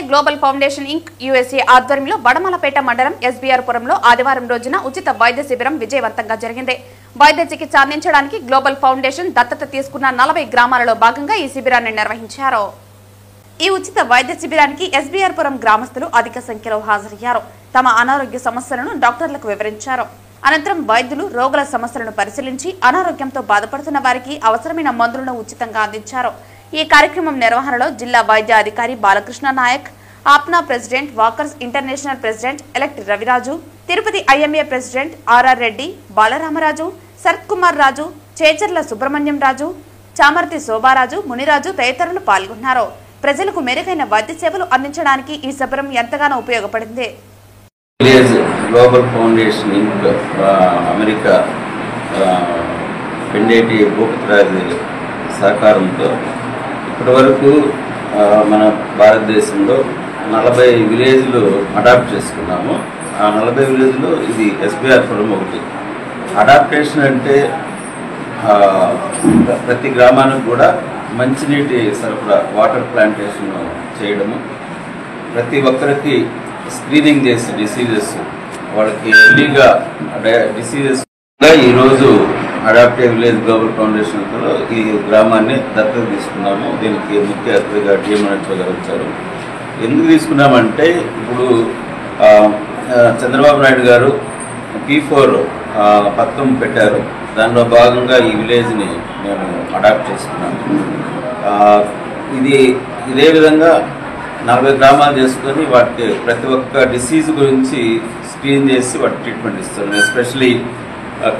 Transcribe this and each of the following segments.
Global foundation ఇంక్ USA ఆధ్వర్యంలో బడమలపేట మండలం SBR పురంలో ఆదివారం రోజున ఉచిత వైద్య శిబిరం విజయవంతంగా జరిగింది. వైద్య చికిత్స అందించడానికి గ్లోబల్ ఫౌండేషన్ దత్తత తీసుకున్న 40 గ్రామాలలో భాగంగా ఈ శిబిరాన్ని నిర్వహించారు. ఈ ఉచిత వైద్య శిబిరానికి ఎస్బీఆర్ పురం గ్రామస్తులు అధిక సంఖ్యలో హాజరయ్యారు. తమ అనారోగ్య సమస్యలను డాక్టర్లకు వివరించారు. అనంతరం వైద్యులు రోగుల సమస్యలను పరిశీలించి అనారోగ్యంతో బాధపడుతున్న వారికి అవసరమైన మందులను ఉచితంగా అందించారు. ఈ కార్యక్రమం నిర్వహణలో జిల్లా వైద్య అధికారి Balakrishna Naik, Apna president, Walkers International president elect Raviraju, Tirupati IMA president RR Reddy, Balaramaraju, Sarath Kumar Raju, Checharla Subrahmanyam Raju, Chamarthi Sobharaju, Muniraju తదితరులు పాల్గొన్నారు. ప్రజలకు మెరుగైన వైద్య సేవలు అందించడానికి ఈ శిబిరం ఎంతగానో ఉపయోగపడింది. గ్లోబల్ ఫౌండేషన్ ఇంక్ అమెరికా పెండేటి భూపతిరాజు సహకారంతో ఇప్పటివరకు మన భారతదేశంలో 40 విలేజ్లు అడాప్ట్ చేసుకున్నాము. ఆ 40 విలేజ్లో ఇది ఎస్బీఆర్ పురం ఒకటి. అడాప్టేషన్ అంటే ప్రతి గ్రామానికి కూడా మంచినీటి సరఫరా, వాటర్ ప్లాంటేషన్ చేయడము, ప్రతి ఒక్కరికి స్క్రీనింగ్ చేసి డిసీజెస్ వాళ్ళకి ఎర్లీగా డిసీజెస్. ఈరోజు అడాప్టివ్ విలేజ్ గ్లోబల్ ఫౌండేషన్తో ఈ గ్రామాన్ని దత్తత తీసుకున్నాము. దీనికి ముఖ్య అతిథిగా డిఎంఎన్హెచ్ఓ గారు వచ్చారు. ఎందుకు తీసుకున్నామంటే ఇప్పుడు చంద్రబాబు నాయుడు గారు P4 పథకం పెట్టారు. దానిలో భాగంగా ఈ విలేజ్ని మేము అడాప్ట్ చేసుకున్నాము. ఇదే విధంగా 40 గ్రామాలు చేసుకొని వాటికి ప్రతి ఒక్క డిసీజ్ గురించి స్క్రీన్ చేసి వాటి ట్రీట్మెంట్ ఇస్తాను. ఎస్పెషలీ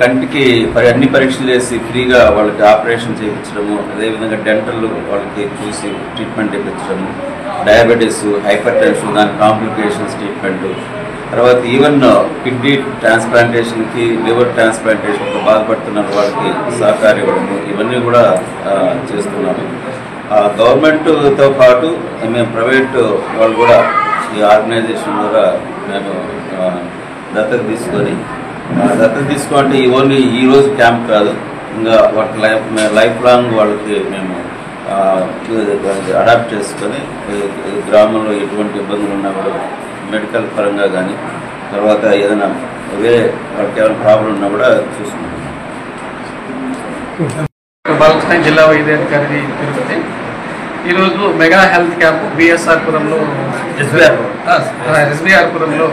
కంటికి అన్ని పరీక్షలు చేసి ఫ్రీగా వాళ్ళకి ఆపరేషన్ చేయించడము, అదేవిధంగా డెంటల్ వాళ్ళకి చూసి ట్రీట్మెంట్ చేయించడము, డయాబెటీస్, హైపర్ టెన్షన్, దాని కాంప్లికేషన్స్ ట్రీట్మెంట్, తర్వాత ఈవెన్ కిడ్నీ ట్రాన్స్ప్లాంటేషన్కి, లివర్ ట్రాన్స్ప్లాంటేషన్తో బాధపడుతున్న వాళ్ళకి సహకారం ఇవ్వడము, ఇవన్నీ కూడా చేస్తున్నాము. గవర్నమెంట్తో పాటు మేము ప్రైవేట్ వాళ్ళు కూడా ఈ ఆర్గనైజేషన్ ద్వారా మేము దత్తత తీసుకోవాలంటే ఓన్లీ ఈరోజు క్యాంప్ కాదు, ఇంకా వాటి లైఫ్ లాంగ్ వాళ్ళకి మేము అడాప్ట్ చేసుకొని గ్రామంలో ఎటువంటి ఇబ్బందులు ఉన్నా కూడా మెడికల్ పరంగా కానీ, తర్వాత ఏదైనా వేరే వాళ్ళకి ఏమైనా ప్రాబ్లం ఉన్నా కూడా చూసుకుంటాం. బాలకృష్ణ, జిల్లా వైద్య అధికారి, తిరుపతి. ఈరోజు మెగా హెల్త్ క్యాంపు ఎస్బీఆర్ పురంలో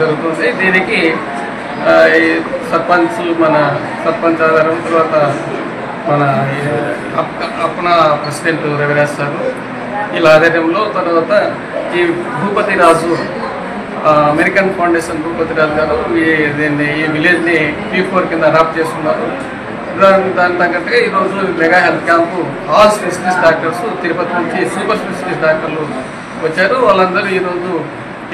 జరుగుతుంది. దీనికి మన సర్పంచ్ ఆధారం, తర్వాత మన అప్నా ప్రెసిడెంట్ రవిరాజ్ సార్ వీళ్ళ ఆధ్వర్యంలో, తర్వాత ఈ భూపతిరాజు అమెరికన్ ఫౌండేషన్ భూపతిరాజు గారు ఈ విలేజ్ని P4 కింద అడాప్ట్ చేస్తున్నారు. దాని తగ్గట్టుగా ఈరోజు mega health camp all specialist doctors Tirupati నుంచి సూపర్ స్పెషలిస్ట్ డాక్టర్లు వచ్చారు. వాళ్ళందరూ ఈరోజు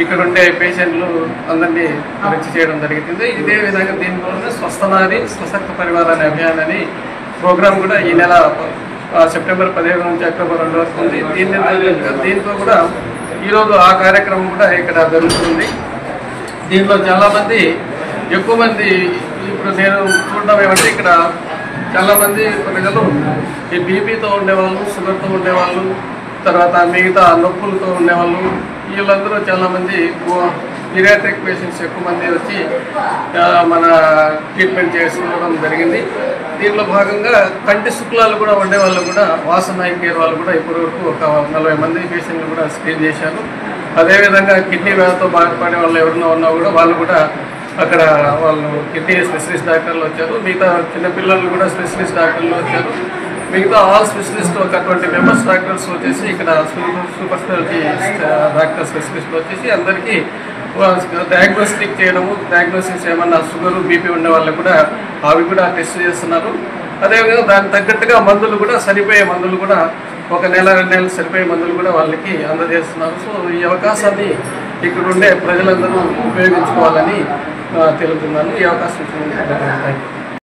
ఇక్కడ ఉండే పేషెంట్లు అందరినీ పరీక్ష చేయడం జరిగింది. ఇదే విధంగా దీనివల్ల స్వస్థనాది స్వశక్త పరివార అనే అభియాన్ అని ప్రోగ్రాం కూడా ఈ నెల సెప్టెంబర్ 15 నుంచి అక్టోబర్ 2 వరకు ఉంది. దీంతో కూడా ఈరోజు ఆ కార్యక్రమం కూడా ఇక్కడ జరుగుతుంది. దీంట్లో చాలామంది, ఎక్కువ మంది ఇప్పుడు నేను చూడడం ఏమంటే ఇక్కడ చాలామంది ప్రజలు ఈ బీపీతో ఉండేవాళ్ళు, షుగర్తో ఉండేవాళ్ళు, తర్వాత మిగతా నొప్పులతో ఉండేవాళ్ళు, వీళ్ళందరూ చాలామంది పీరియాట్రిక్ పేషెంట్స్ ఎక్కువ మంది వచ్చి మన ట్రీట్మెంట్ చేసుకోవడం జరిగింది. దీనిలో భాగంగా కంటి శుక్లాలు కూడా ఉండేవాళ్ళు కూడా వాసన కేర్ వాళ్ళు కూడా ఇప్పటివరకు ఒక 40 మంది పేషెంట్లు కూడా స్క్రీన్ చేశారు. అదేవిధంగా కిడ్నీ వ్యాధితో బాధపడే వాళ్ళు ఎవరైనా ఉన్నా కూడా వాళ్ళు కూడా అక్కడ వాళ్ళు కిడ్నీ స్పెషలిస్ట్ డాక్టర్లు వచ్చారు. మిగతా చిన్నపిల్లలు కూడా స్పెషలిస్ట్ డాక్టర్లు వచ్చారు. మిగతా ఆల్ స్పెషలిస్ట్ ఒక 20 మెంబర్స్ డాక్టర్స్ వచ్చేసి ఇక్కడ సూపర్ స్పెషాలిటీ డాక్టర్ స్పెషలిస్ట్ వచ్చేసి అందరికీ డయాగ్నోస్టిక్ చేయడము, డయాగ్నోసిస్ ఏమన్నా షుగర్, బీపీ ఉండే వాళ్ళకి కూడా అవి కూడా టెస్ట్ చేస్తున్నారు. అదేవిధంగా దానికి తగ్గట్టుగా మందులు కూడా సరిపోయే మందులు కూడా 1 నెల 2 నెలలు సరిపోయే మందులు కూడా వాళ్ళకి అందజేస్తున్నారు. సో ఈ అవకాశాన్ని ఇక్కడ ఉండే ప్రజలందరూ ఉపయోగించుకోవాలని తెలుపుతున్నాను. ఈ అవకాశం ఇచ్చినందుకు థాంక్యూ.